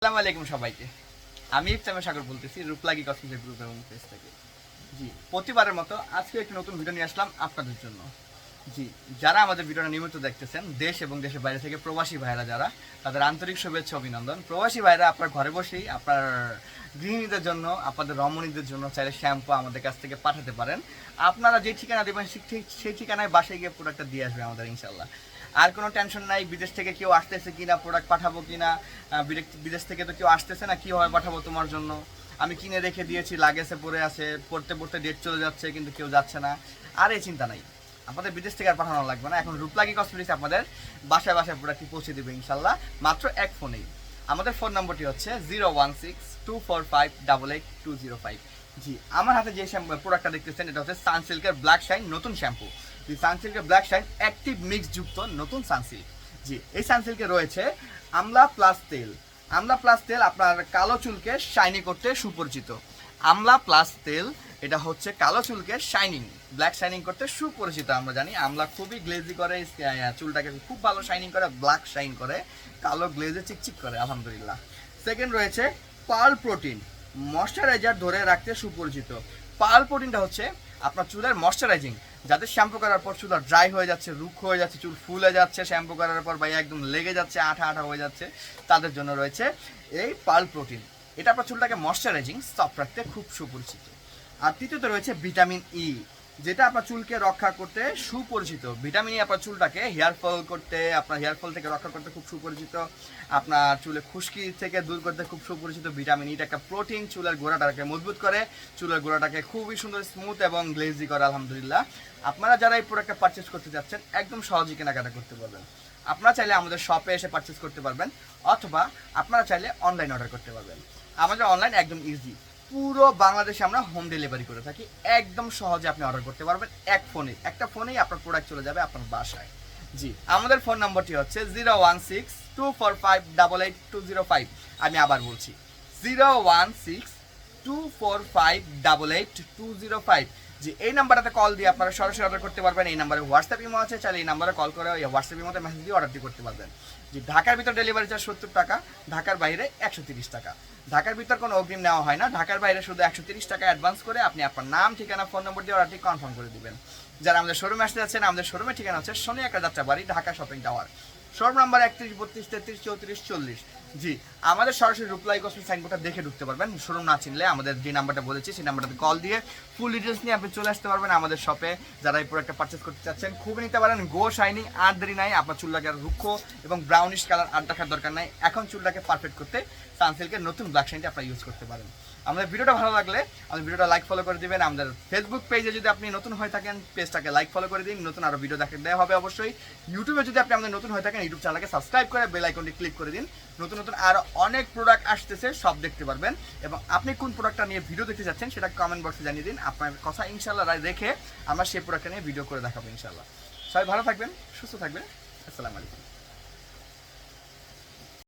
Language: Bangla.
আসসালামু আলাইকুম সবাইকে। আমি ইফতেখার সাগর বলতেছি রূপলাগী কসমেটিক গ্রুপ এবং পেজ থেকে। জি, প্রতিবারের মতো আজকে একটি নতুন ভিডিও নিয়ে আসলাম আপনাদের জন্য। জি, যারা আমাদের ভিডিওটা নিয়মিত দেখতেছেন, দেশ এবং দেশের বাইরে থেকে প্রবাসী ভাইরা যারা, তাদের আন্তরিক শুভেচ্ছা অভিনন্দন। প্রবাসী ভাইরা আপনার ঘরে বসেই আপনার গৃহিণীদের জন্য, আপনাদের রমণীদের জন্য চাইলে শ্যাম্পু আমাদের কাছ থেকে পাঠাতে পারেন। আপনারা যে ঠিকানা দেবেন ঠিক সেই ঠিকানায় বাসায় গিয়ে প্রোডাক্টটা দিয়ে আসবে আমাদের ইনশাল্লাহ। আর কোনো টেনশন নাই, বিদেশ থেকে কেউ আসতেছে কিনা, প্রোডাক্ট পাঠাবো কিনা, বিদেশ থেকে তো কেউ আসতেছে না, কীভাবে পাঠাবো তোমার জন্য, আমি কিনে রেখে দিয়েছি, লাগেজে পড়ে আছে, পড়তে পড়তে ডেট চলে যাচ্ছে কিন্তু কেউ যাচ্ছে না, আর এই চিন্তা নাই। আমাদের বিদেশ থেকে আর পাঠানো লাগবে না। এখন রূপলাগী কসমেটিক্স আপনাদের বাসায় বাসায় প্রোডাক্টটি পৌঁছে দেবে ইনশাল্লাহ, মাত্র এক ফোনেই। আমাদের ফোন নম্বরটি হচ্ছে 016-245-88205। জি, আমার হাতে যে প্রোডাক্টটা দেখতেছেন এটা হচ্ছে সানসিল্কের ব্ল্যাক শাইন নতুন শ্যাম্পু। জি, সানসিল্কের ব্ল্যাক শাইন অ্যাক্টিভ মিক্স যুক্ত নতুন সানসিল্ক। জি, এই সানসিল্কে রয়েছে আমলা প্লাস তেল। আমলা প্লাস তেল আপনার কালো চুলকে শাইনি করতে সুপরিচিত। আমলা প্লাস তেল এটা হচ্ছে কালো চুলকে শাইনিং, ব্ল্যাক শাইনিং করতে সুপরিচিত। আমরা জানি আমলা খুবই গ্লেজি করে, চুলটাকে খুব ভালো শাইনিং করে, ব্ল্যাক শাইন করে, কালো গ্লেজে চিকচিক করে আলহামদুলিল্লাহ। সেকেন্ড রয়েছে পার্ল প্রোটিন, ময়শ্চারাইজার ধরে রাখতে সুপরিচিত। পার্ল প্রোটিনটা হচ্ছে আপনার চুলের ময়শ্চারাইজিং, যাদের শ্যাম্পু করার পর চুল ড্রাই হয়ে যাচ্ছে, রুক্ষ হয়ে যাচ্ছে, চুল ফুলে যাচ্ছে, শ্যাম্পু করার পর ভাই একদম লেগে যাচ্ছে, আঠা আঠা হয়ে যাচ্ছে, তাদের জন্য রয়েছে এই পার্ল প্রোটিন। এটা আপনার চুলটাকে ময়শ্চারাইজিং সফট রাখতে খুব সুপরিচিত। আর তৃতীয়ত রয়েছে ভিটামিন ই, যেটা আপনার চুলকে রক্ষা করতে সুপরিচিত। ভিটামিন ই আপনার চুলটাকে হেয়ার ফল করতে, আপনার হেয়ার ফল থেকে রক্ষা করতে খুব সুপরিচিত। আপনার চুলে খুশকি থেকে দূর করতে খুব সুপরিচিত। ভিটামিন ইটা একটা প্রোটিন, চুলের গোড়াটাকে মজবুত করে, চুলের গোড়াটাকে খুবই সুন্দর স্মুথ এবং গ্লেজি করে আলহামদুলিল্লাহ। আপনারা যারা এই প্রোডাক্টটা পারচেস করতে যাচ্ছেন একদম সহজেই কেনাকাটা করতে পারবেন। আপনারা চাইলে আমাদের শপে এসে পারচেস করতে পারবেন, অথবা আপনারা চাইলে অনলাইন অর্ডার করতে পারবেন। আমাদের অনলাইন একদম ইজি, পুরো বাংলাদেশে আমরা হোম ডেলিভারি করে থাকি। একদম সহজে আপনি অর্ডার করতে পারবেন, একটা ফোনেই আপনার প্রোডাক্ট চলে যাবে আপনার বাসায়। জি, আমাদের ফোন নম্বরটি হচ্ছে 016-245-88205। আমি আবার বলছি 016-245-88205। জি, এই নাম্বারটাতে কল দিয়ে আপনারা সরাসরি অর্ডার করতে পারবেন। এই নাম্বারে হোয়াটসঅ্যাপ ইমো আছে, চাইলে এই নাম্বারে কল করে হোয়াটসঅ্যাপ ইমোতে মেসেজ দিয়ে অর্ডারটি করতে পারবেন। জি, ঢাকার ভিতর ডেলিভারি চার্জ 70 টাকা, ঢাকার বাইরে 130 টাকা। ঢাকার ভিতর কোনো অগ্রিম নেওয়া হয় না, ঢাকার বাইরে শুধু 130 টাকা অ্যাডভান্স করে আপনি আপনার নাম, ঠিকানা, ফোন নম্বর দিয়ে অর্ডারটি কনফার্ম করে দিবেন। যারা আমাদের শোরুমে আসতে যাচ্ছেন, আমাদের শোরুমের ঠিকানা হচ্ছে শনি একটা Jatrabari, Dhaka shopping tower, showroom number 31-32-33-34-40। জি, আমাদের সরাসরি রূপলাগী কসমেটিক্স সাইনবোর্ডটা দেখে ঢুকতে পারবেন। শোরুম না চিনলে আমাদের যে নাম্বারটা বলেছি সেই নাম্বারটাতে কল দিয়ে ফুল ডিটেলস নিয়ে আপনি চলে আসতে পারবেন আমাদের শপে। যারা এই প্রোডাক্টটা পারচেস করতে চাচ্ছেন খুবই নিতে পারেন। গো শাইনিং, আর দেরি নাই, আপনার চুলটাকে আর রুক্ষ এবং ব্রাউনিশ কালার আর দেখার দরকার নাই। এখন চুলটাকে পারফেক্ট করতে সানসিল্কের নতুন ব্ল্যাক শাইনটা আপনারা ইউজ করতে পারেন। আমাদের ভিডিওটা ভালো লাগলে আমাদের ভিডিওটা লাইক ফলো করে দিবেন। আমাদের ফেসবুক পেজে যদি আপনি নতুন হয়ে থাকেন, পেজটাকে লাইক ফলো করে দিন, নতুন আরও ভিডিও দেওয়া হবে অবশ্যই। ইউটিউবে যদি আপনি আমাদের নতুন হয়ে থাকেন, ইউটিউব চ্যানেলকে সাবস্ক্রাইব করে বেল আইকনটি ক্লিক করে দিন। নতুন নতুন আরও অনেক প্রোডাক্ট আসতেছে, সব দেখতে পারবেন। এবং আপনি কোন প্রোডাক্টটা নিয়ে ভিডিও দেখতে চাচ্ছেন সেটা কমেন্ট বক্সে জানিয়ে দিন। আপনার কথা ইনশাল্লাহ রেখে আমরা সেই প্রোডাক্টটা নিয়ে ভিডিও করে দেখাবো ইনশাল্লাহ। সবাই ভালো থাকবেন, সুস্থ থাকবেন। আসসালামু আলাইকুম।